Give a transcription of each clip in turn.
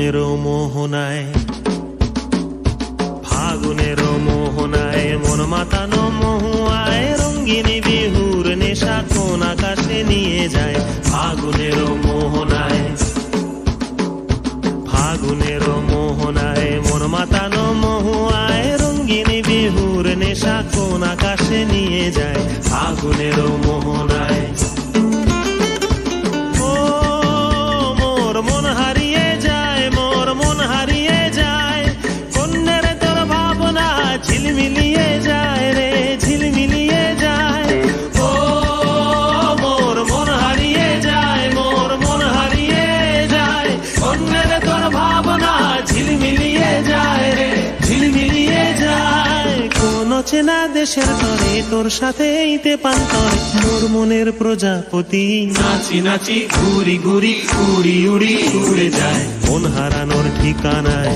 ফাগুনের মোহনায়, ফাগুনের মোহনায় মন মাতানো মহুয়ায় রঙ্গিনী বিহুর নেশা কোন আকাশে নিয়ে যায়। ফাগুনের মোহনায়, ফাগুনের মোহনায় মন মাতানো মহুয়ায় রঙ্গিনী বিহুর নেশা কোন আকাশে নিয়ে যায়। ফাগুনের মোহনায় ঝিলমিলিয়ে যায় রে, ঝিলমিলিয়ে যায়। ও মোর মন হারিয়ে যায়, মোর মন হারিয়ে যায়। অন্যের তোর ভাবনা ঝিলমিলিয়ে যায় রে, ঝিলমিলিয়ে যায়। কোন চেনা দেশের তরে তোর সাথে এইতে পান্তর মোর মনের প্রজাপতি নাচি নাচি ঘুরি ঘুরি উড়ি উড়ি উড়ে যায় মন হারানোর ঠিকানায়।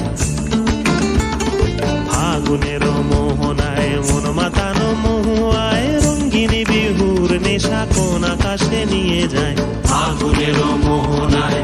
ফাগুনের মোহনায় মন মাতানো মহুয়ায় রঙ্গিনী বিহুর নেশা কোন আকাশে নিয়ে যায়। ফাগুনের মোহনায়।